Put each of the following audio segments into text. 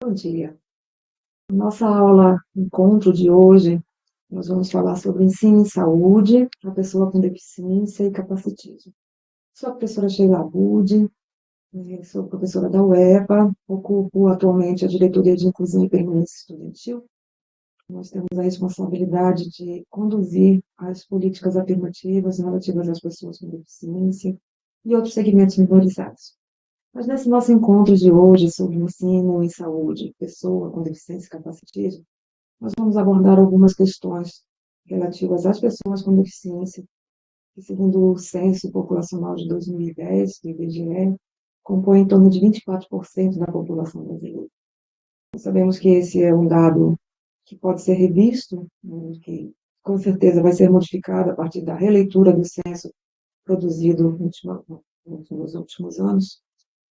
Bom dia. Nossa aula, encontro de hoje, nós vamos falar sobre ensino em saúde, a pessoa com deficiência e capacitismo. Sou a professora Sheila Abud, sou professora da UEPA, ocupo atualmente a diretoria de inclusão e permanência estudantil. Nós temos a responsabilidade de conduzir as políticas afirmativas relativas às pessoas com deficiência e outros segmentos minorizados. Mas nesse nosso encontro de hoje sobre ensino em saúde, pessoa com deficiência e capacitismo, nós vamos abordar algumas questões relativas às pessoas com deficiência, que, segundo o Censo Populacional de 2010, do IBGE, compõe em torno de 24% da população brasileira. Nós sabemos que esse é um dado que pode ser revisto, que com certeza vai ser modificado a partir da releitura do censo produzido nos últimos anos,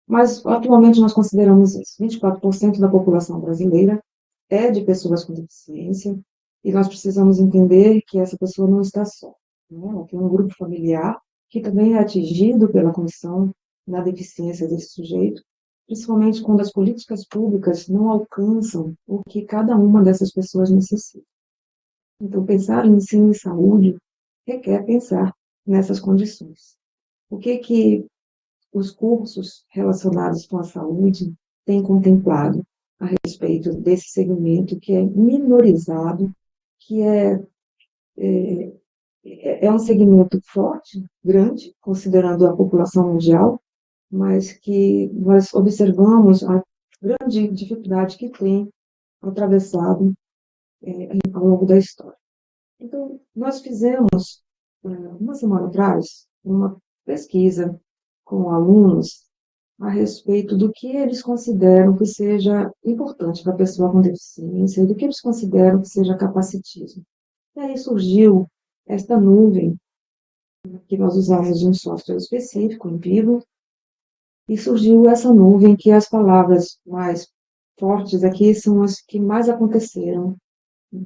mas atualmente nós consideramos isso. 24% da população brasileira é de pessoas com deficiência, e nós precisamos entender que essa pessoa não está só. Ela tem um grupo familiar que também é atingido pela condição da deficiência desse sujeito, principalmente quando as políticas públicas não alcançam o que cada uma dessas pessoas necessita. Então, pensar em ensino e saúde requer pensar nessas condições. O que os cursos relacionados com a saúde têm contemplado a respeito desse segmento que é minorizado, que é um segmento forte, grande, considerando a população mundial, mas que nós observamos a grande dificuldade que tem atravessado ao longo da história. Então, nós fizemos, uma semana atrás, uma pesquisa com alunos a respeito do que eles consideram que seja importante para a pessoa com deficiência e do que eles consideram que seja capacitismo. E aí surgiu esta nuvem, que nós usamos de um software específico, em Vivo, e surgiu essa nuvem que as palavras mais fortes aqui são as que mais aconteceram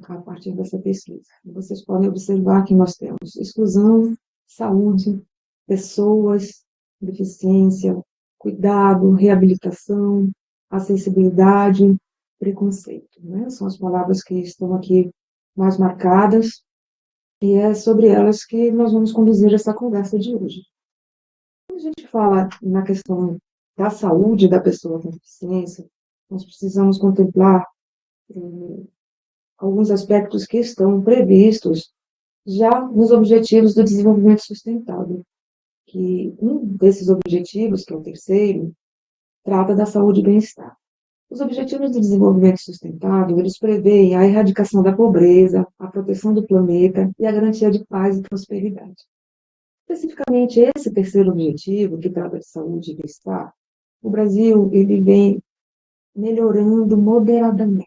a partir dessa pesquisa. Vocês podem observar que nós temos exclusão, saúde, pessoas, deficiência, cuidado, reabilitação, acessibilidade, preconceito. Né? São as palavras que estão aqui mais marcadas, e é sobre elas que nós vamos conduzir essa conversa de hoje. Quando a gente fala na questão da saúde da pessoa com deficiência, nós precisamos contemplar alguns aspectos que estão previstos já nos Objetivos do Desenvolvimento Sustentável, que um desses objetivos, que é o terceiro, trata da saúde e bem-estar. Os Objetivos do Desenvolvimento Sustentável, eles preveem a erradicação da pobreza, a proteção do planeta e a garantia de paz e prosperidade. Especificamente, esse terceiro objetivo, que trata de saúde e bem-estar, o Brasil ele vem melhorando moderadamente.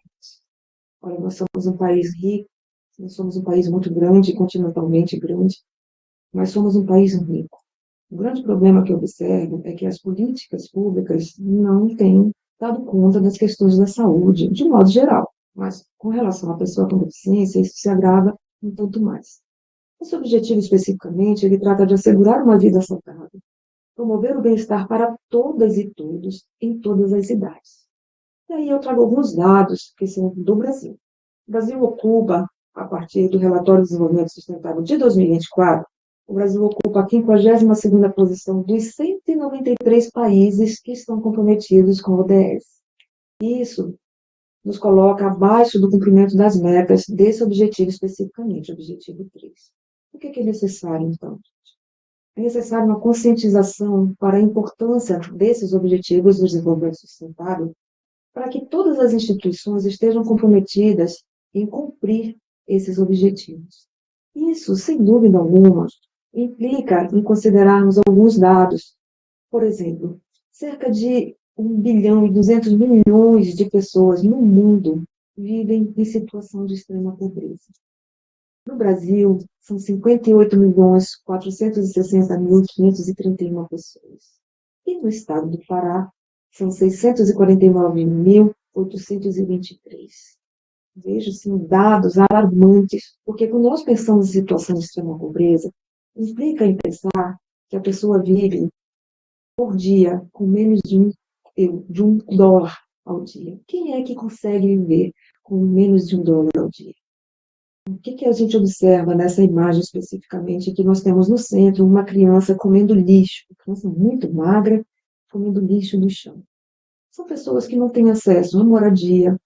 Olha, nós somos um país rico, nós somos um país muito grande, continentalmente grande, mas somos um país rico. O grande problema que eu observo é que as políticas públicas não têm dado conta das questões da saúde, de modo geral, mas com relação à pessoa com deficiência, isso se agrava um tanto mais. Esse objetivo, especificamente, ele trata de assegurar uma vida saudável, promover o bem-estar para todas e todos, em todas as idades. E aí eu trago alguns dados que são do Brasil. O Brasil ocupa, a partir do Relatório de Desenvolvimento Sustentável de 2024, o Brasil ocupa a 52ª posição dos 193 países que estão comprometidos com o ODS. Isso nos coloca abaixo do cumprimento das metas desse objetivo especificamente, objetivo 3. O que é necessário, então? É necessário uma conscientização para a importância desses objetivos do desenvolvimento sustentável, para que todas as instituições estejam comprometidas em cumprir esses objetivos. Isso, sem dúvida alguma, implica em considerarmos alguns dados. Por exemplo, cerca de 1,2 bilhão de pessoas no mundo vivem em situação de extrema pobreza. No Brasil, são 58.460.531 pessoas. E no estado do Pará, são 649.823. Vejo, sim, dados alarmantes, porque quando nós pensamos em situação de extrema pobreza, implica em pensar que a pessoa vive por dia com menos de $1 ao dia. Quem é que consegue viver com menos de $1 ao dia? O que a gente observa nessa imagem especificamente, que nós temos no centro uma criança comendo lixo, uma criança muito magra, comendo lixo no chão. São pessoas que não têm acesso à moradia,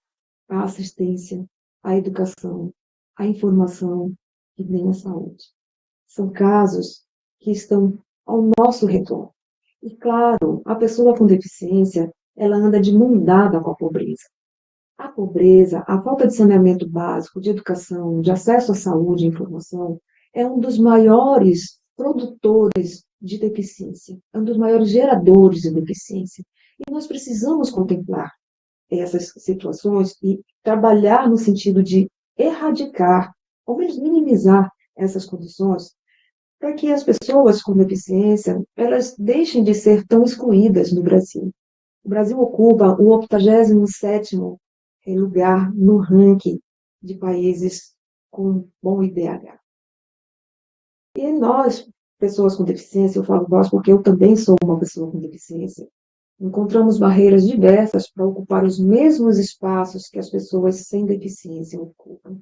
à assistência, à educação, à informação e nem à saúde. São casos que estão ao nosso redor. E, claro, a pessoa com deficiência, ela anda de mão dada com a pobreza. A pobreza, a falta de saneamento básico, de educação, de acesso à saúde e informação, é um dos maiores produtores de deficiência, é um dos maiores geradores de deficiência. E nós precisamos contemplar essas situações e trabalhar no sentido de erradicar, ou menos minimizar essas condições, para que as pessoas com deficiência elas deixem de ser tão excluídas no Brasil. O Brasil ocupa o 87º lugar no ranking de países com bom IDH. E nós, pessoas com deficiência, eu falo nós porque eu também sou uma pessoa com deficiência, encontramos barreiras diversas para ocupar os mesmos espaços que as pessoas sem deficiência ocupam.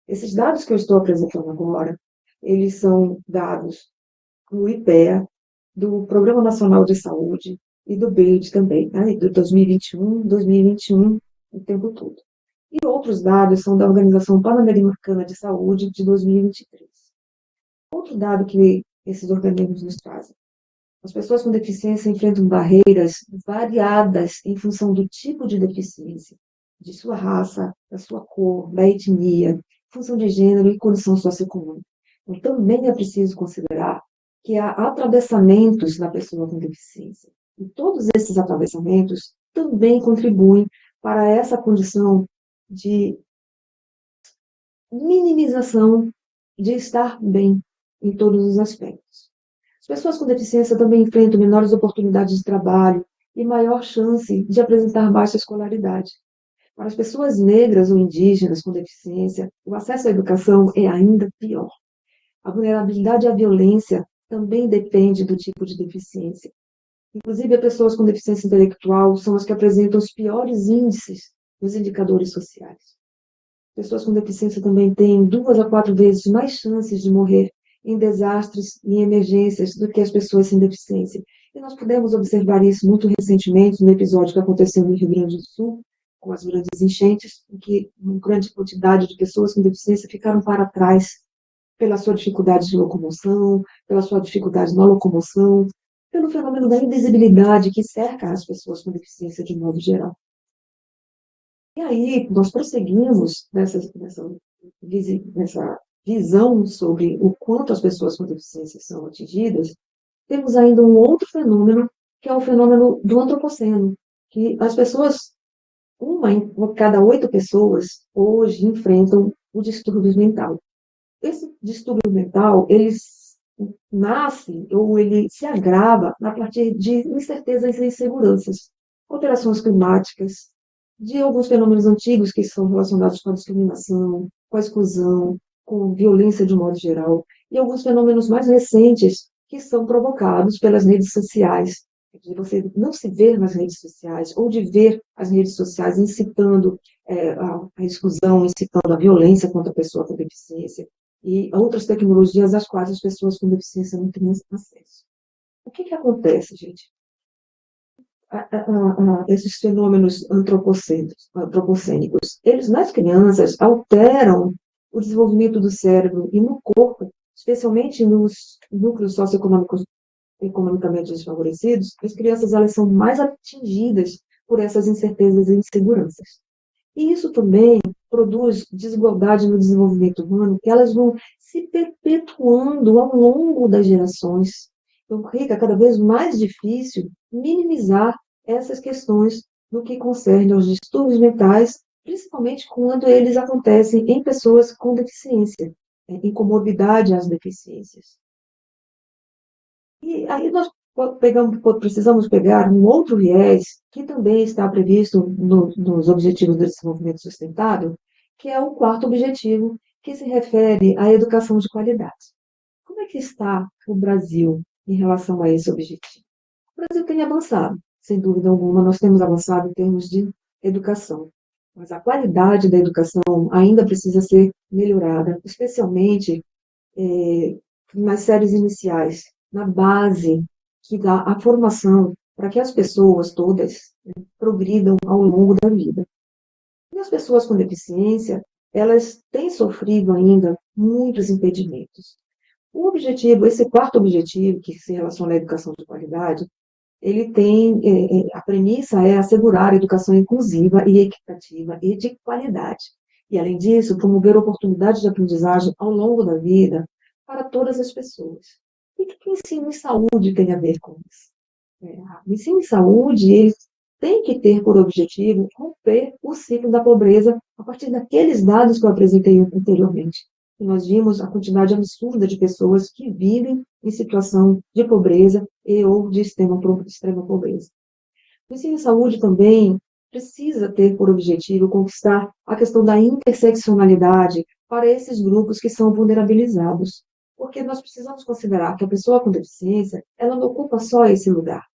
Esses dados que eu estou apresentando agora, eles são dados do IPEA, do Programa Nacional de Saúde e do BID também, né, de 2021, o tempo todo. E outros dados são da Organização Pan-Americana de Saúde de 2023. Outro dado que esses organismos nos trazem: as pessoas com deficiência enfrentam barreiras variadas em função do tipo de deficiência, de sua raça, da sua cor, da etnia, função de gênero e condição socioeconômica. Então, também é preciso considerar que há atravessamentos na pessoa com deficiência. E todos esses atravessamentos também contribuem para essa condição de minimização de estar bem em todos os aspectos. As pessoas com deficiência também enfrentam menores oportunidades de trabalho e maior chance de apresentar baixa escolaridade. Para as pessoas negras ou indígenas com deficiência, o acesso à educação é ainda pior. A vulnerabilidade à violência também depende do tipo de deficiência. Inclusive, as pessoas com deficiência intelectual são as que apresentam os piores índices nos indicadores sociais. Pessoas com deficiência também têm 2 a 4 vezes mais chances de morrer em desastres e em emergências do que as pessoas sem deficiência. E nós pudemos observar isso muito recentemente no episódio que aconteceu no Rio Grande do Sul, com as grandes enchentes, em que uma grande quantidade de pessoas com deficiência ficaram para trás pela sua dificuldade de locomoção, pela sua dificuldade na locomoção, pelo fenômeno da invisibilidade que cerca as pessoas com deficiência de modo geral. E aí, nós prosseguimos nessa visão sobre o quanto as pessoas com deficiência são atingidas. Temos ainda um outro fenômeno, que é o fenômeno do antropoceno, que as pessoas, uma em cada 8 pessoas, hoje enfrentam o distúrbio mental. Esse distúrbio mental, ele nasce ou ele se agrava a partir de incertezas e inseguranças, alterações climáticas, de alguns fenômenos antigos que são relacionados com a discriminação, com a exclusão, com violência de um modo geral, e alguns fenômenos mais recentes que são provocados pelas redes sociais, de você não se ver nas redes sociais, ou de ver as redes sociais incitando a exclusão, incitando a violência contra a pessoa com deficiência, e outras tecnologias às quais as pessoas com deficiência não têm acesso. O que acontece, gente? Esses fenômenos antropocênicos, eles nas crianças alteram o desenvolvimento do cérebro e no corpo, especialmente nos núcleos socioeconômicos economicamente desfavorecidos. As crianças elas são mais atingidas por essas incertezas e inseguranças. E isso também produz desigualdade no desenvolvimento humano, que elas vão se perpetuando ao longo das gerações. Então, fica cada vez mais difícil minimizar essas questões no que concerne aos distúrbios mentais, principalmente quando eles acontecem em pessoas com deficiência, em comorbidade às deficiências. E aí nós precisamos pegar um outro viés que também está previsto nos Objetivos do Desenvolvimento Sustentável, que é o 4º objetivo, que se refere à educação de qualidade. Como é que está o Brasil em relação a esse objetivo? O Brasil tem avançado, sem dúvida alguma, nós temos avançado em termos de educação. Mas a qualidade da educação ainda precisa ser melhorada, especialmente nas séries iniciais, na base que dá a formação para que as pessoas todas, né, progridam ao longo da vida. E as pessoas com deficiência, elas têm sofrido ainda muitos impedimentos. O objetivo, esse quarto objetivo, que se relaciona à educação de qualidade, ele tem, a premissa é assegurar a educação inclusiva e equitativa e de qualidade. E, além disso, promover oportunidades de aprendizagem ao longo da vida para todas as pessoas. E o que o ensino em saúde tem a ver com isso? O ensino em saúde, ele tem que ter por objetivo romper o ciclo da pobreza a partir daqueles dados que eu apresentei anteriormente. E nós vimos a quantidade absurda de pessoas que vivem em situação de pobreza e ou de extrema pobreza. O ensino em saúde também precisa ter por objetivo conquistar a questão da interseccionalidade para esses grupos que são vulnerabilizados. Porque nós precisamos considerar que a pessoa com deficiência, ela não ocupa só esse lugar.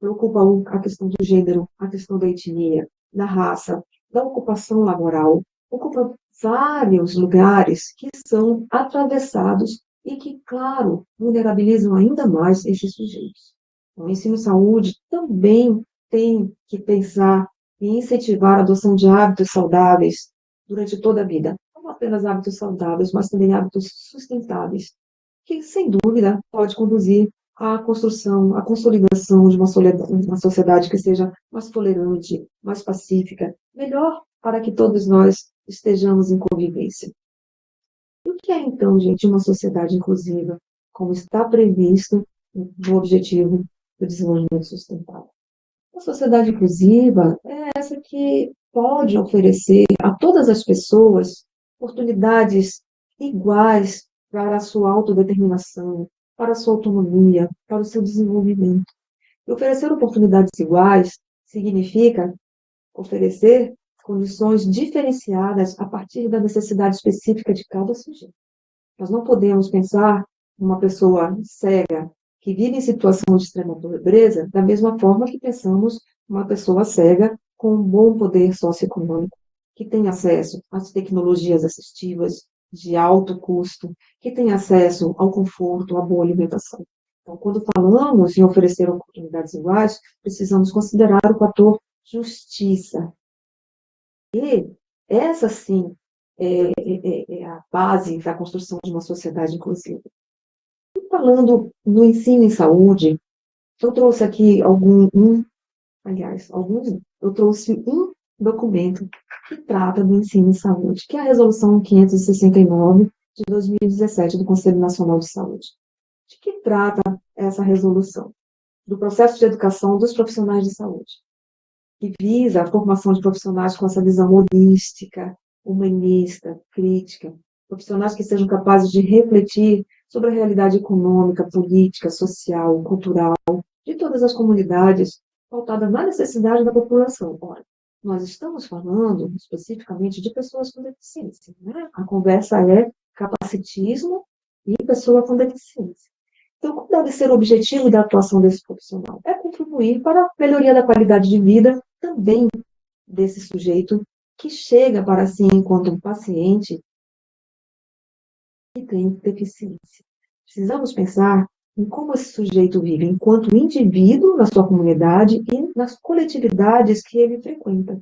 Ela ocupa a questão do gênero, a questão da etnia, da raça, da ocupação laboral, ocupa vários lugares que são atravessados e que, claro, vulnerabilizam ainda mais esses sujeitos. Então, o ensino-saúde também tem que pensar e incentivar a adoção de hábitos saudáveis durante toda a vida. Não apenas hábitos saudáveis, mas também hábitos sustentáveis, que, sem dúvida, pode conduzir à construção, à consolidação de uma sociedade que seja mais tolerante, mais pacífica, melhor para que todos nós estejamos em convivência. E o que é, então, gente, uma sociedade inclusiva, como está previsto no Objetivo do Desenvolvimento Sustentável? A sociedade inclusiva é essa que pode oferecer a todas as pessoas oportunidades iguais para a sua autodeterminação, para a sua autonomia, para o seu desenvolvimento. E oferecer oportunidades iguais significa oferecer condições diferenciadas a partir da necessidade específica de cada sujeito. Nós não podemos pensar numa pessoa cega que vive em situação de extrema pobreza da mesma forma que pensamos uma pessoa cega com um bom poder socioeconômico, que tem acesso às tecnologias assistivas de alto custo, que tem acesso ao conforto, à boa alimentação. Então, quando falamos em oferecer oportunidades iguais, precisamos considerar o fator justiça. E essa, sim, é a base da construção de uma sociedade inclusiva. E falando no ensino em saúde, eu trouxe aqui eu trouxe um documento que trata do ensino em saúde, que é a Resolução 569 de 2017 do Conselho Nacional de Saúde. De que trata essa resolução? Do processo de educação dos profissionais de saúde, que visa a formação de profissionais com essa visão holística, humanista, crítica, profissionais que sejam capazes de refletir sobre a realidade econômica, política, social, cultural de todas as comunidades, pautada na necessidade da população. Olha, nós estamos falando especificamente de pessoas com deficiência, né? A conversa é capacitismo e pessoa com deficiência. Então, qual deve ser o objetivo da atuação desse profissional? É contribuir para a melhoria da qualidade de vida também desse sujeito que chega para si enquanto um paciente que tem deficiência. Precisamos pensar em como esse sujeito vive enquanto indivíduo na sua comunidade e nas coletividades que ele frequenta.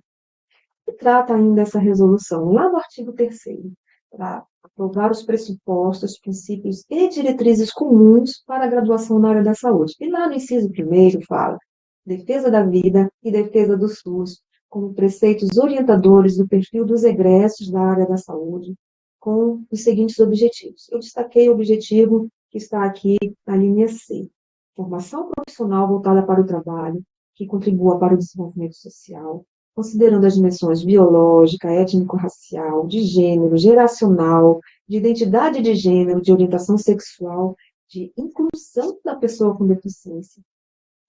E trata ainda essa resolução, lá no artigo 3º, para aprovar os pressupostos, princípios e diretrizes comuns para a graduação na área da saúde. E lá no inciso 1º fala defesa da vida e defesa do SUS, como preceitos orientadores do perfil dos egressos da área da saúde, com os seguintes objetivos. Eu destaquei o objetivo que está aqui na linha C. Formação profissional voltada para o trabalho, que contribua para o desenvolvimento social, considerando as dimensões biológica, étnico-racial, de gênero, geracional, de identidade de gênero, de orientação sexual, de inclusão da pessoa com deficiência,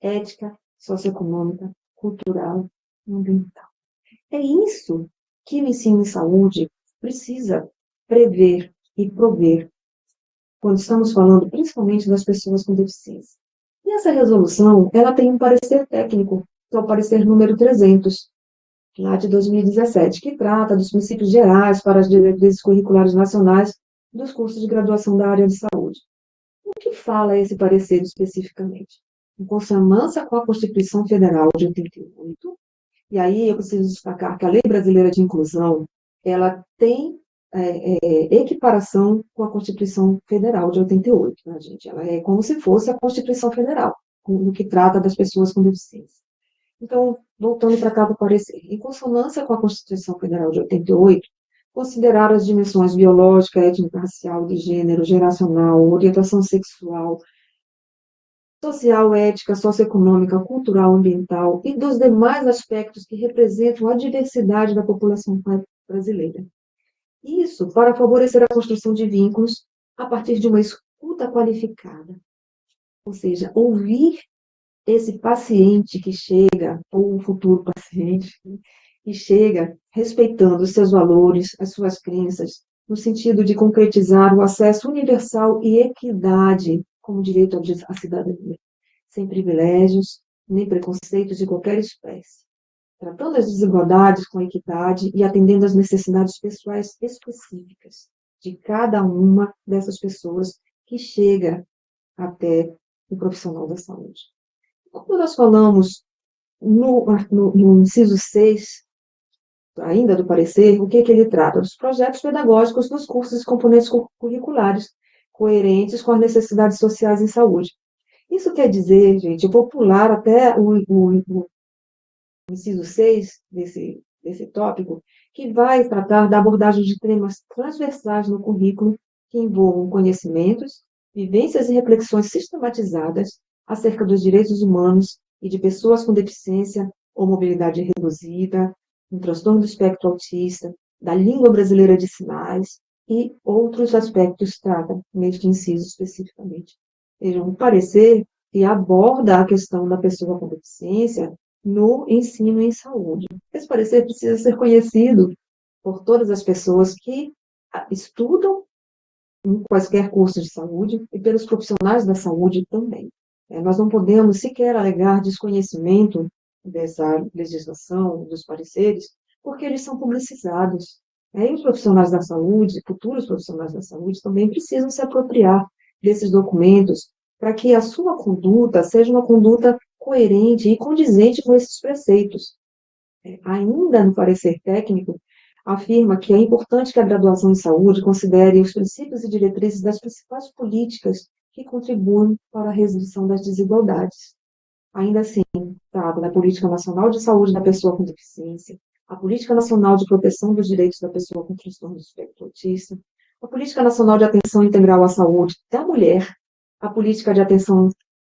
ética, socioeconômica, cultural e ambiental. É isso que o ensino em saúde precisa prever e prover, quando estamos falando principalmente das pessoas com deficiência. E essa resolução, ela tem um parecer técnico, que é o parecer número 300, lá de 2017, que trata dos princípios gerais para as diretrizes curriculares nacionais dos cursos de graduação da área de saúde. O que fala esse parecer especificamente? Em consonância com a Constituição Federal de 88, e aí eu preciso destacar que a Lei Brasileira de Inclusão, ela tem equiparação com a Constituição Federal de 88, né, gente? Ela é como se fosse a Constituição Federal, no que trata das pessoas com deficiência. Então, voltando para cá do parecer, em consonância com a Constituição Federal de 88, considerar as dimensões biológica, étnico-racial, de gênero, geracional, orientação sexual, social, ética, socioeconômica, cultural, ambiental e dos demais aspectos que representam a diversidade da população brasileira. Isso para favorecer a construção de vínculos a partir de uma escuta qualificada, ou seja, ouvir esse paciente que chega, ou o futuro paciente, que chega respeitando os seus valores, as suas crenças, no sentido de concretizar o acesso universal e equidade como direito à cidadania, sem privilégios, nem preconceitos de qualquer espécie, tratando as desigualdades com equidade e atendendo às necessidades pessoais específicas de cada uma dessas pessoas que chega até o profissional da saúde. Quando nós falamos no inciso 6, ainda do parecer, o que ele trata? Dos projetos pedagógicos dos cursos e componentes curriculares, coerentes com as necessidades sociais em saúde. Isso quer dizer, gente, eu vou pular até o inciso 6 desse tópico, que vai tratar da abordagem de temas transversais no currículo que envolvam conhecimentos, vivências e reflexões sistematizadas acerca dos direitos humanos e de pessoas com deficiência ou mobilidade reduzida, um transtorno do espectro autista, da língua brasileira de sinais e outros aspectos trata neste inciso especificamente. Veja, um parecer que aborda a questão da pessoa com deficiência no ensino em saúde. Esse parecer precisa ser conhecido por todas as pessoas que estudam em quaisquer cursos de saúde e pelos profissionais da saúde também. Nós não podemos sequer alegar desconhecimento dessa legislação, dos pareceres, porque eles são publicizados. E os profissionais da saúde, futuros profissionais da saúde, também precisam se apropriar desses documentos para que a sua conduta seja uma conduta coerente e condizente com esses preceitos. Ainda no parecer técnico, afirma que é importante que a graduação em saúde considere os princípios e diretrizes das principais políticas que contribuem para a redução das desigualdades. Ainda assim, trata da Política Nacional de Saúde da Pessoa com Deficiência, a Política Nacional de Proteção dos Direitos da Pessoa com Transtorno do Espectro Autista, a Política Nacional de Atenção Integral à Saúde da Mulher, a Política de Atenção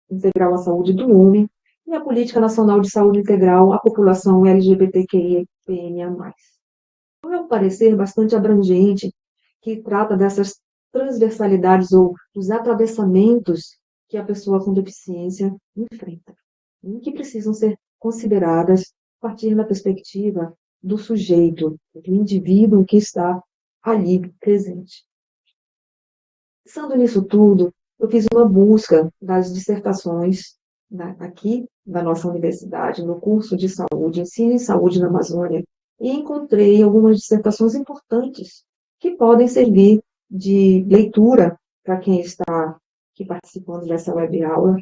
Integral à Saúde do Homem e a Política Nacional de Saúde Integral à População LGBTQIA+. Então, é um parecer bastante abrangente que trata dessas transversalidades ou dos atravessamentos que a pessoa com deficiência enfrenta e que precisam ser consideradas a partir da perspectiva do sujeito, do indivíduo que está ali presente. Pensando nisso tudo, eu fiz uma busca das dissertações aqui da nossa universidade, no curso de saúde, ensino em saúde na Amazônia, e encontrei algumas dissertações importantes que podem servir de leitura para quem está aqui participando dessa web aula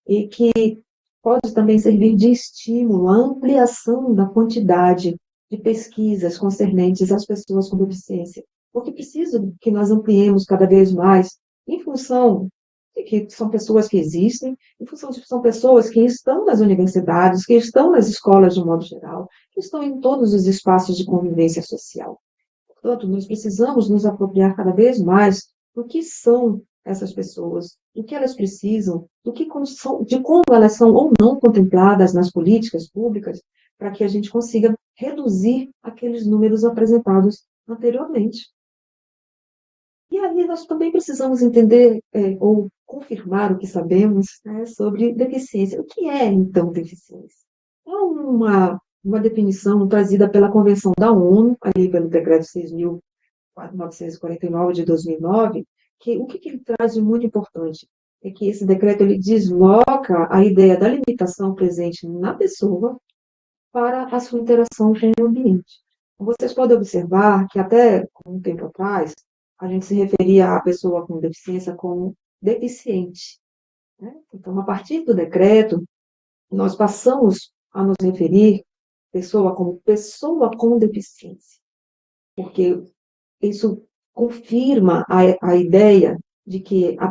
e que pode também servir de estímulo à ampliação da quantidade de pesquisas concernentes às pessoas com deficiência, porque preciso que nós ampliemos cada vez mais, em função de que são pessoas que existem, em função de que são pessoas que estão nas universidades, que estão nas escolas de um modo geral, que estão em todos os espaços de convivência social. Portanto, nós precisamos nos apropriar cada vez mais do que são essas pessoas, do que elas precisam, de como elas são ou não contempladas nas políticas públicas, para que a gente consiga reduzir aqueles números apresentados anteriormente. E aí nós também precisamos entender ou confirmar o que sabemos, né, sobre deficiência. O que é, então, deficiência? É uma definição trazida pela Convenção da ONU, ali pelo Decreto 6.949 de 2009, que o que ele traz de muito importante é que esse decreto ele desloca a ideia da limitação presente na pessoa para a sua interação com o ambiente. Vocês podem observar que até um tempo atrás, a gente se referia à pessoa com deficiência como deficiente, né? Então, a partir do decreto, nós passamos a nos referir pessoa como pessoa com deficiência, porque isso confirma a ideia de que a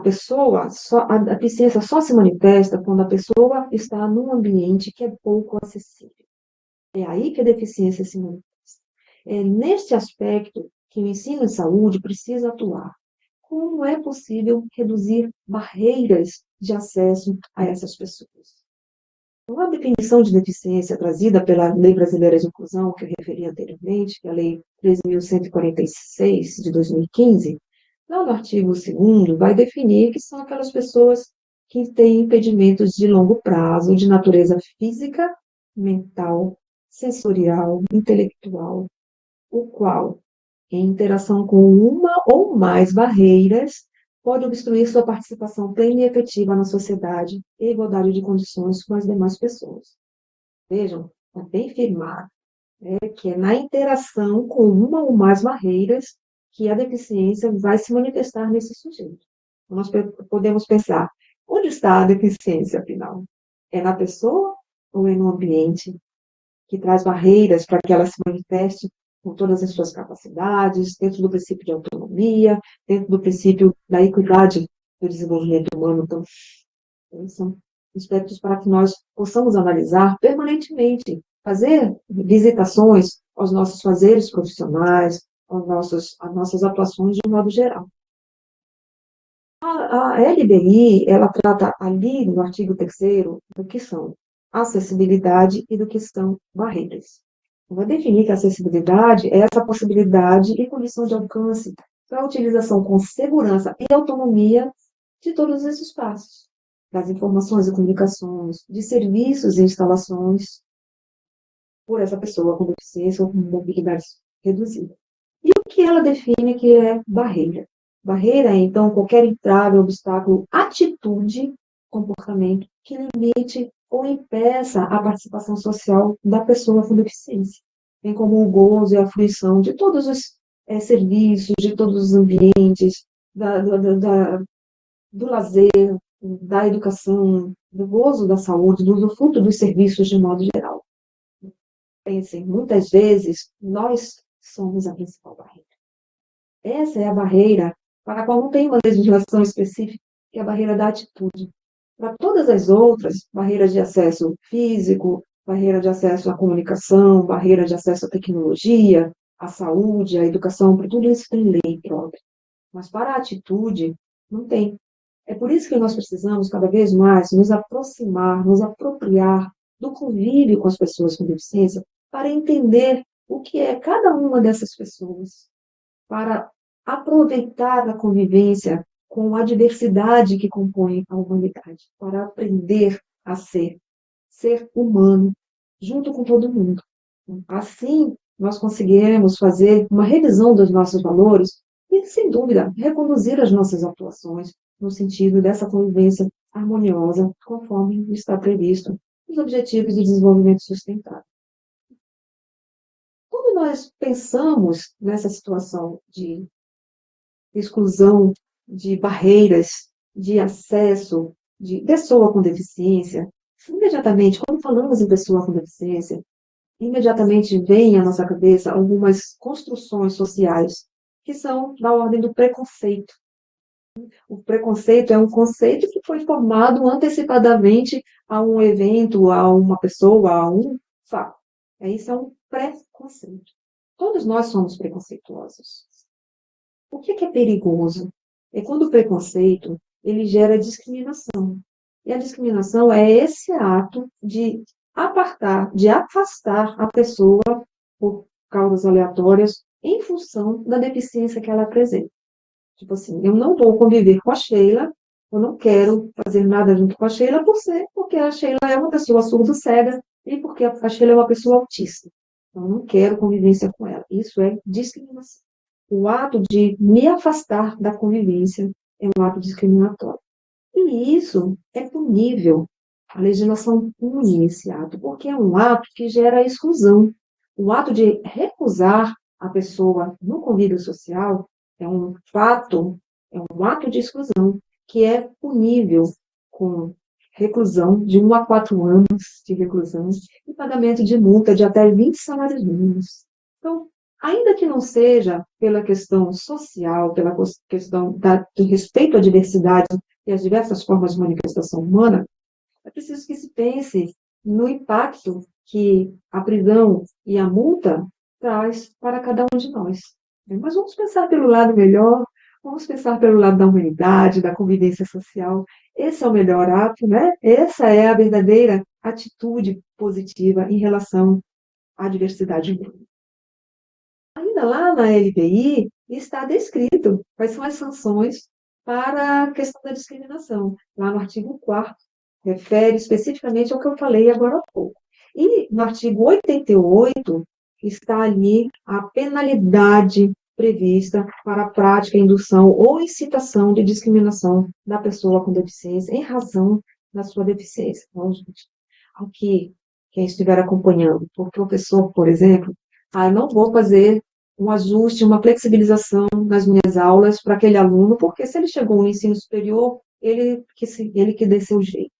deficiência só se manifesta quando a pessoa está num ambiente que é pouco acessível. É aí que a deficiência se manifesta. É neste aspecto que o ensino de saúde precisa atuar. Como é possível reduzir barreiras de acesso a essas pessoas? A definição de deficiência trazida pela Lei Brasileira de Inclusão, que eu referi anteriormente, que é a Lei 13.146, de 2015, lá no artigo 2º, vai definir que são aquelas pessoas que têm impedimentos de longo prazo, de natureza física, mental, sensorial, intelectual, o qual, em interação com uma ou mais barreiras, pode obstruir sua participação plena e efetiva na sociedade e igualdade de condições com as demais pessoas. Vejam, é bem firmado, que é na interação com uma ou mais barreiras que a deficiência vai se manifestar nesse sujeito. Nós podemos pensar, onde está a deficiência, afinal? É na pessoa ou é no ambiente que traz barreiras para que ela se manifeste com todas as suas capacidades, dentro do princípio de autonomia, dentro do princípio da equidade do desenvolvimento humano? Então, são aspectos para que nós possamos analisar permanentemente, fazer visitações aos nossos fazeres profissionais, às nossas atuações de um modo geral. A LBI, ela trata ali no artigo 3º do que são acessibilidade e do que são barreiras. Vai definir que a acessibilidade é essa possibilidade e condição de alcance para a utilização com segurança e autonomia de todos esses espaços, das informações e comunicações, de serviços e instalações por essa pessoa com deficiência ou com mobilidade reduzida. E o que ela define que é barreira? Barreira é, então, qualquer entrave, obstáculo, atitude, comportamento que limite ou impeça a participação social da pessoa com deficiência, bem como o gozo e a fruição de todos os serviços, de todos os ambientes, do lazer, da educação, do gozo da saúde, do fruto dos serviços de modo geral. Pensem, muitas vezes, nós somos a principal barreira. Essa é a barreira para a qual não tem uma legislação específica, que é a barreira da atitude. Para todas as outras, barreiras de acesso físico, barreira de acesso à comunicação, barreira de acesso à tecnologia, à saúde, à educação, para tudo isso tem lei própria. Mas para a atitude, não tem. É por isso que nós precisamos, cada vez mais, nos aproximar, nos apropriar do convívio com as pessoas com deficiência, para entender o que é cada uma dessas pessoas, para aproveitar a convivência com a diversidade que compõe a humanidade, para aprender a ser humano, junto com todo mundo. Assim, nós conseguiremos fazer uma revisão dos nossos valores e, sem dúvida, reconduzir as nossas atuações no sentido dessa convivência harmoniosa, conforme está previsto nos Objetivos de Desenvolvimento Sustentável. Quando nós pensamos nessa situação de exclusão, de barreiras, de acesso, de pessoa com deficiência, imediatamente, quando falamos em pessoa com deficiência, imediatamente vem à nossa cabeça algumas construções sociais que são da ordem do preconceito. O preconceito é um conceito que foi formado antecipadamente a um evento, a uma pessoa, a um fato. Isso é um preconceito. Todos nós somos preconceituosos. O que é perigoso? É quando o preconceito ele gera discriminação. E a discriminação é esse ato de apartar, de afastar a pessoa por causas aleatórias em função da deficiência que ela apresenta. Tipo assim, eu não vou conviver com a Sheila, eu não quero fazer nada junto com a Sheila porque a Sheila é uma pessoa surdo-cega e porque a Sheila é uma pessoa autista. Então, eu não quero convivência com ela. Isso é discriminação. O ato de me afastar da convivência é um ato discriminatório. E isso é punível A legislação pune esse ato, porque é um ato que gera exclusão. O ato de recusar a pessoa no convívio social é um fato, é um ato de exclusão, que é punível com reclusão de 1 a 4 anos de reclusão e pagamento de multa de até 20 salários mínimos. Então, ainda que não seja pela questão social, pela questão do respeito à diversidade e às diversas formas de manifestação humana, é preciso que se pense no impacto que a prisão e a multa traz para cada um de nós. Mas vamos pensar pelo lado melhor, vamos pensar pelo lado da humanidade, da convivência social. Esse é o melhor ato, né? Essa é a verdadeira atitude positiva em relação à diversidade humana. Ainda lá na LPI está descrito quais são as sanções para a questão da discriminação, lá no artigo 4º, refere especificamente ao que eu falei agora há pouco. E no artigo 88 está ali a penalidade prevista para a prática, indução ou incitação de discriminação da pessoa com deficiência em razão da sua deficiência. Então, gente, aqui, quem estiver acompanhando, o professor, por exemplo, não vou fazer um ajuste, uma flexibilização nas minhas aulas para aquele aluno, porque se ele chegou no ensino superior, ele que dê seu jeito.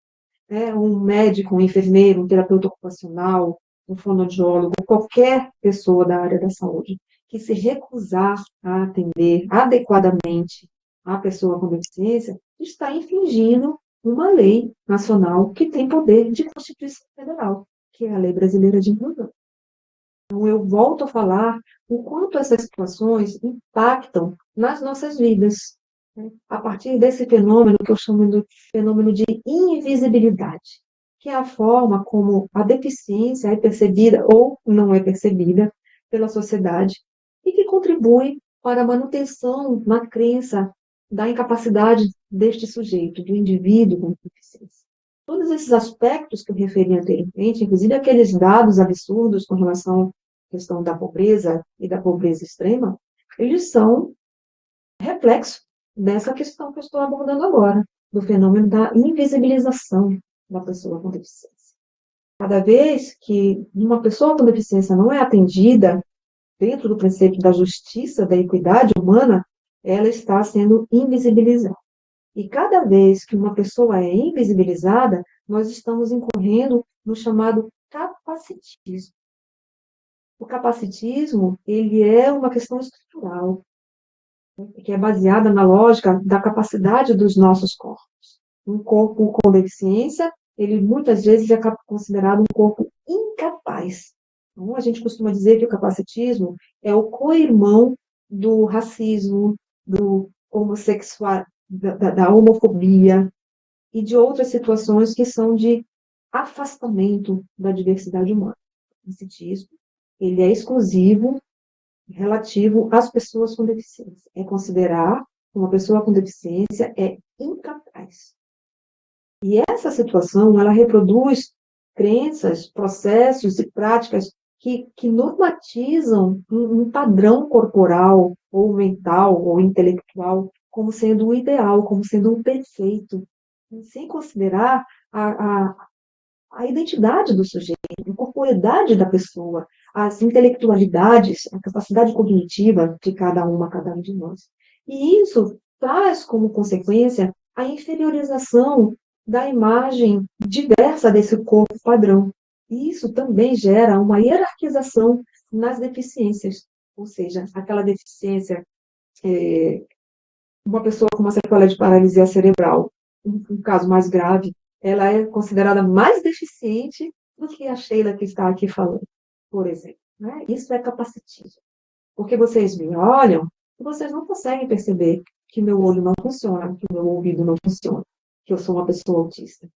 Um médico, um enfermeiro, um terapeuta ocupacional, um fonoaudiólogo, qualquer pessoa da área da saúde que se recusar a atender adequadamente a pessoa com deficiência, está infringindo uma lei nacional que tem poder de Constituição Federal, que é a Lei Brasileira de Inclusão. Então, eu volto a falar o quanto essas situações impactam nas nossas vidas, né? A partir desse fenômeno que eu chamo de fenômeno de invisibilidade, que é a forma como a deficiência é percebida ou não é percebida pela sociedade e que contribui para a manutenção na crença da incapacidade deste sujeito, do indivíduo com deficiência. Todos esses aspectos que eu referi anteriormente, inclusive aqueles dados absurdos com relação à questão da pobreza e da pobreza extrema, eles são reflexo dessa questão que eu estou abordando agora, do fenômeno da invisibilização da pessoa com deficiência. Cada vez que uma pessoa com deficiência não é atendida dentro do princípio da justiça, da equidade humana, ela está sendo invisibilizada. E cada vez que uma pessoa é invisibilizada, nós estamos incorrendo no chamado capacitismo. O capacitismo, ele é uma questão estrutural, que é baseada na lógica da capacidade dos nossos corpos. Um corpo com deficiência, ele muitas vezes é considerado um corpo incapaz. Então, a gente costuma dizer que o capacitismo é o co-irmão do racismo, do homossexual, da homofobia e de outras situações que são de afastamento da diversidade humana. O capacitismo, ele é exclusivo relativo às pessoas com deficiência. É considerar que uma pessoa com deficiência é incapaz. E essa situação, ela reproduz crenças, processos e práticas que normatizam um padrão corporal, ou mental, ou intelectual, como sendo o ideal, como sendo o perfeito, sem considerar a identidade do sujeito, a corporeidade da pessoa, as intelectualidades, a capacidade cognitiva de cada um de nós. E isso traz como consequência a inferiorização da imagem diversa desse corpo padrão. E isso também gera uma hierarquização nas deficiências, ou seja, aquela deficiência, uma pessoa com uma sequela de paralisia cerebral, um caso mais grave, ela é considerada mais deficiente do que a Sheila que está aqui falando, por exemplo. Né? Isso é capacitismo. Porque vocês me olham e vocês não conseguem perceber que meu olho não funciona, que meu ouvido não funciona, que eu sou uma pessoa autista.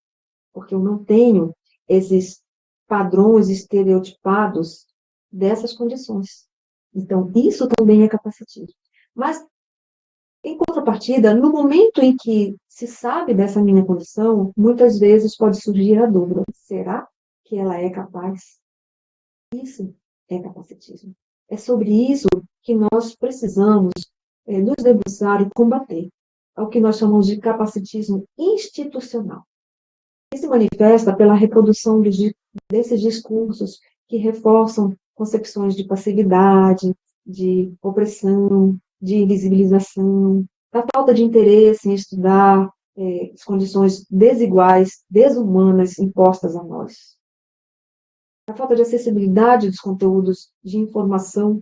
Porque eu não tenho esses padrões estereotipados dessas condições. Então, isso também é capacitismo. Mas, em contrapartida, no momento em que se sabe dessa minha condição, muitas vezes pode surgir a dúvida: será que ela é capaz? Isso é capacitismo. É sobre isso que nós precisamos nos debruçar e combater. É o que nós chamamos de capacitismo institucional. e se manifesta pela reprodução desses discursos que reforçam concepções de passividade, de opressão, de invisibilização, da falta de interesse em estudar as condições desiguais, desumanas impostas a nós. A falta de acessibilidade dos conteúdos de informação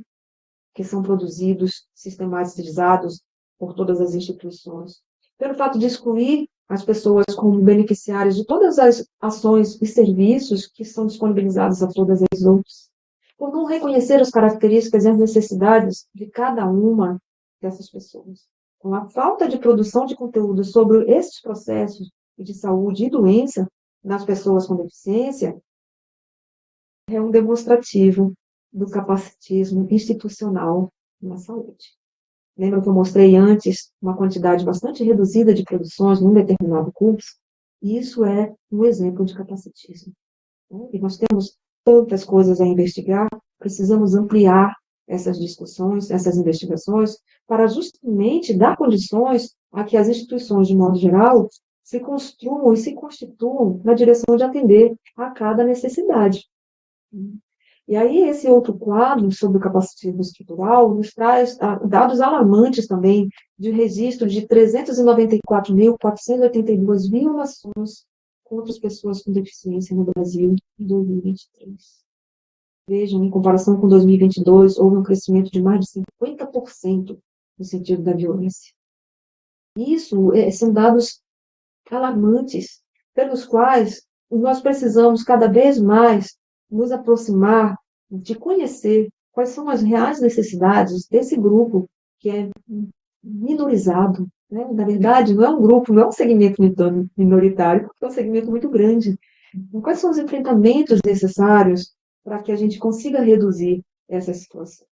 que são produzidos, sistematizados por todas as instituições. Pelo fato de excluir as pessoas como beneficiárias de todas as ações e serviços que são disponibilizados a todas as outras. Por não reconhecer as características e as necessidades de cada uma dessas pessoas. Com a falta de produção de conteúdo sobre esses processos de saúde e doença nas pessoas com deficiência, é um demonstrativo do capacitismo institucional na saúde. Lembra que eu mostrei antes uma quantidade bastante reduzida de produções num determinado curso? Isso é um exemplo de capacitismo. E nós temos tantas coisas a investigar, precisamos ampliar essas discussões, essas investigações, para justamente dar condições a que as instituições, de modo geral, se construam e se constituam na direção de atender a cada necessidade. E aí, esse outro quadro sobre o capacitismo estrutural nos traz dados alarmantes também de registro de 394.482 violações contra as pessoas com deficiência no Brasil em 2023. Vejam, em comparação com 2022, houve um crescimento de mais de 50% no sentido da violência. Isso são dados alarmantes, pelos quais nós precisamos cada vez mais nos aproximar de conhecer quais são as reais necessidades desse grupo que é minorizado. Né? Na verdade, não é um grupo, não é um segmento minoritário, porque é um segmento muito grande. Então, quais são os enfrentamentos necessários para que a gente consiga reduzir essa situação?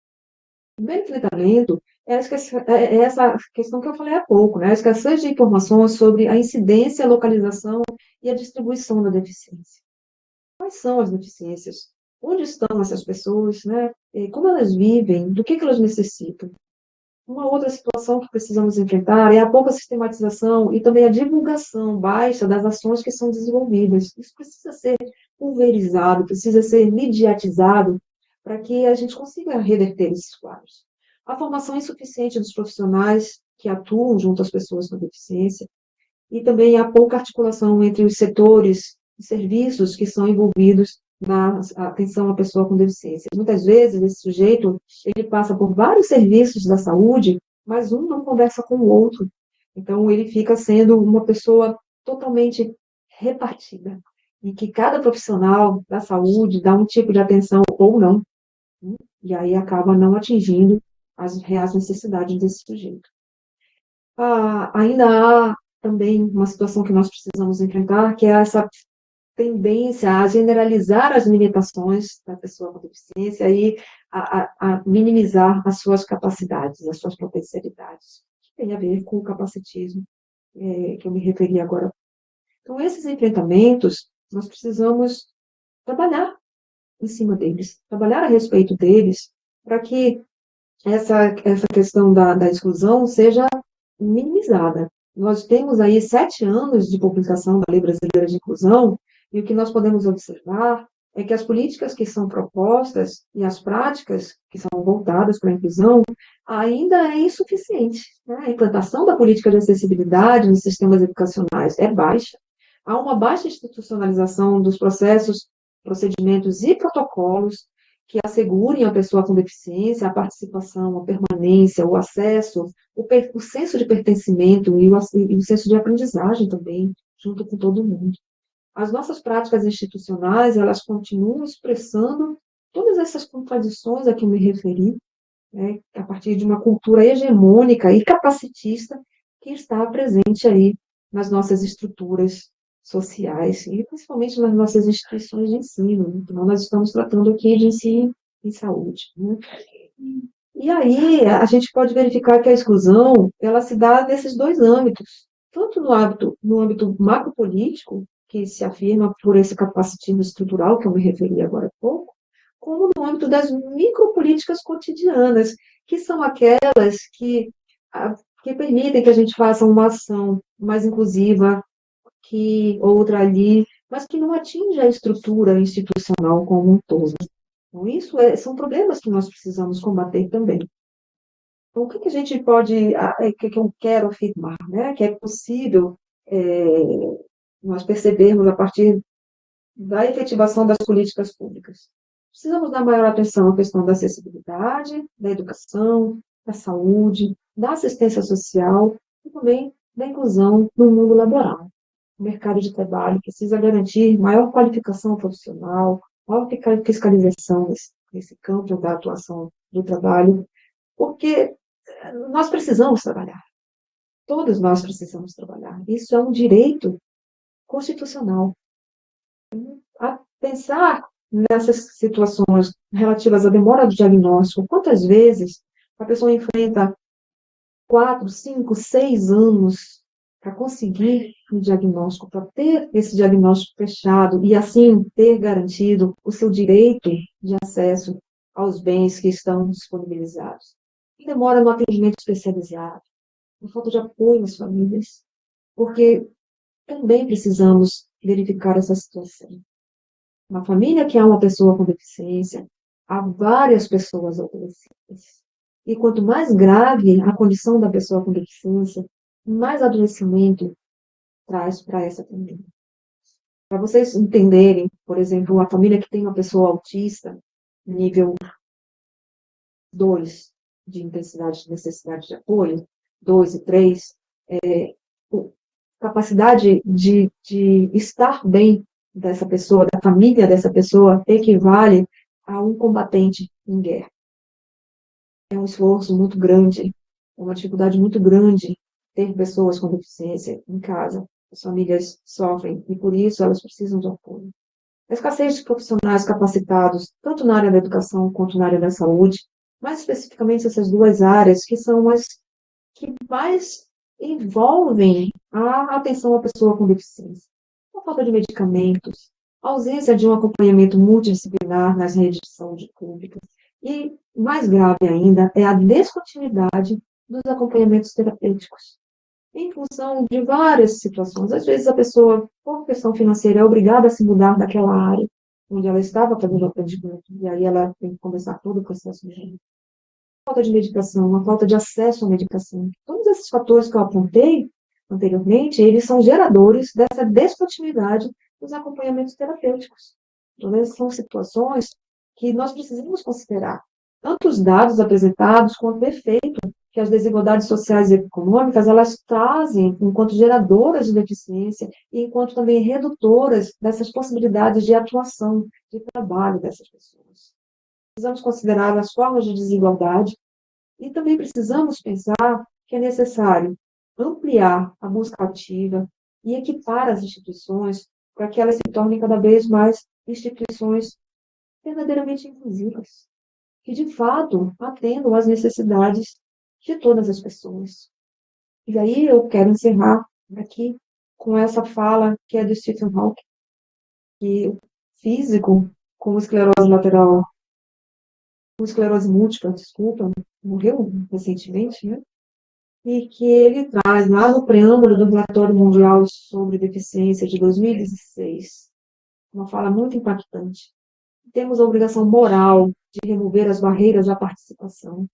O primeiro enfrentamento é essa questão que eu falei há pouco, né? A escassez de informações sobre a incidência, a localização e a distribuição da deficiência. Quais são as deficiências? Onde estão essas pessoas? Né? Como elas vivem? Do que elas necessitam? Uma outra situação que precisamos enfrentar é a pouca sistematização e também a divulgação baixa das ações que são desenvolvidas. Isso precisa ser pulverizado, precisa ser mediatizado para que a gente consiga reverter esses quadros. A formação insuficiente dos profissionais que atuam junto às pessoas com deficiência e também a pouca articulação entre os setores e serviços que são envolvidos na atenção à pessoa com deficiência. Muitas vezes, esse sujeito, ele passa por vários serviços da saúde, mas um não conversa com o outro. Então, ele fica sendo uma pessoa totalmente repartida, e que cada profissional da saúde dá um tipo de atenção ou não, e aí acaba não atingindo as reais necessidades desse sujeito. Ainda há também uma situação que nós precisamos enfrentar, que é essa tendência a generalizar as limitações da pessoa com deficiência e a minimizar as suas capacidades, as suas potencialidades, que tem a ver com o capacitismo que eu me referi agora. Então, esses enfrentamentos, nós precisamos trabalhar em cima deles, trabalhar a respeito deles, para que essa questão da exclusão seja minimizada. Nós temos aí 7 anos de publicação da Lei Brasileira de Inclusão, e o que nós podemos observar é que as políticas que são propostas e as práticas que são voltadas para a inclusão ainda é insuficiente. Né? A implantação da política de acessibilidade nos sistemas educacionais é baixa. Há uma baixa institucionalização dos processos, procedimentos e protocolos que assegurem à pessoa com deficiência a participação, a permanência, o acesso, o senso de pertencimento e o senso de aprendizagem também, junto com todo mundo. As nossas práticas institucionais, elas continuam expressando todas essas contradições a que eu me referi, né, a partir de uma cultura hegemônica e capacitista que está presente aí nas nossas estruturas sociais e principalmente nas nossas instituições de ensino. Então, nós estamos tratando aqui de ensino em saúde. Né? E aí, a gente pode verificar que a exclusão, ela se dá nesses dois âmbitos, tanto no âmbito macropolítico, que se afirma por esse capacitismo estrutural, que eu me referi agora há pouco, como no âmbito das micropolíticas cotidianas, que são aquelas que permitem que a gente faça uma ação mais inclusiva, aqui, outra ali, mas que não atinge a estrutura institucional como um todo. Então, são problemas que nós precisamos combater também. Então, o que a gente pode, o que eu quero afirmar, né? Que é possível nós percebermos a partir da efetivação das políticas públicas. Precisamos dar maior atenção à questão da acessibilidade, da educação, da saúde, da assistência social e também da inclusão no mundo laboral. O mercado de trabalho precisa garantir maior qualificação profissional, maior fiscalização nesse campo da atuação do trabalho, porque nós precisamos trabalhar. Todos nós precisamos trabalhar. Isso é um direito constitucional. A pensar nessas situações relativas à demora do diagnóstico, quantas vezes a pessoa enfrenta 4, 5, 6 anos para conseguir um diagnóstico, para ter esse diagnóstico fechado e, assim, ter garantido o seu direito de acesso aos bens que estão disponibilizados. E demora no atendimento especializado, por falta de apoio às famílias, porque também precisamos verificar essa situação. Uma família que há uma pessoa com deficiência, há várias pessoas adoecidas. E quanto mais grave a condição da pessoa com deficiência, mais adoecimento traz para essa família. Para vocês entenderem, por exemplo, uma família que tem uma pessoa autista, nível 2 de intensidade de necessidade de apoio, 2 e 3, capacidade de estar bem dessa pessoa, da família dessa pessoa, equivale a um combatente em guerra. É um esforço muito grande, é uma dificuldade muito grande ter pessoas com deficiência em casa. As famílias sofrem e, por isso, elas precisam de apoio. A escassez de profissionais capacitados, tanto na área da educação quanto na área da saúde, mais especificamente essas duas áreas, que são as que mais envolvem a atenção à pessoa com deficiência. A falta de medicamentos, a ausência de um acompanhamento multidisciplinar nas redes de saúde pública. E, mais grave ainda, é a descontinuidade dos acompanhamentos terapêuticos. Em função de várias situações. Às vezes a pessoa, por questão financeira, é obrigada a se mudar daquela área onde ela estava fazendo o atendimento, e aí ela tem que começar todo o processo de gênero. Falta de medicação, uma falta de acesso à medicação. Todos esses fatores que eu apontei anteriormente, eles são geradores dessa descontinuidade dos acompanhamentos terapêuticos. Então, essas são situações que nós precisamos considerar. Tanto os dados apresentados, quanto o efeito que as desigualdades sociais e econômicas, elas trazem enquanto geradoras de deficiência e enquanto também redutoras dessas possibilidades de atuação, de trabalho dessas pessoas. Precisamos considerar as formas de desigualdade e também precisamos pensar que é necessário ampliar a busca ativa e equipar as instituições para que elas se tornem cada vez mais instituições verdadeiramente inclusivas, que de fato atendam às necessidades de todas as pessoas. E aí eu quero encerrar aqui com essa fala que é do Stephen Hawking, que o físico com esclerose lateral, com esclerose múltipla, desculpa, morreu recentemente, né? E que ele traz lá no preâmbulo do Relatório Mundial sobre Deficiência de 2016, uma fala muito impactante. Temos a obrigação moral de remover as barreiras à participação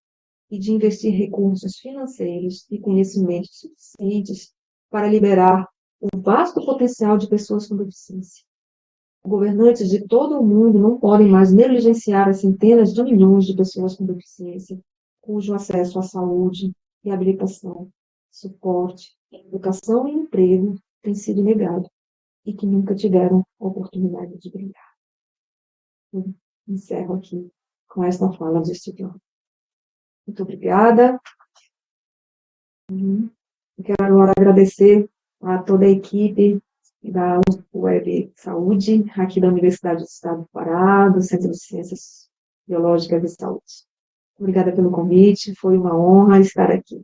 e de investir recursos financeiros e conhecimentos suficientes para liberar o vasto potencial de pessoas com deficiência. Governantes de todo o mundo não podem mais negligenciar as centenas de milhões de pessoas com deficiência, cujo acesso à saúde, reabilitação, suporte, educação e emprego tem sido negado e que nunca tiveram oportunidade de brilhar. Eu encerro aqui com esta fala de Stephen. Muito obrigada. Eu quero agora agradecer a toda a equipe da Web Saúde, aqui da Universidade do Estado do Pará, do Centro de Ciências Biológicas e Saúde. Obrigada pelo convite, foi uma honra estar aqui.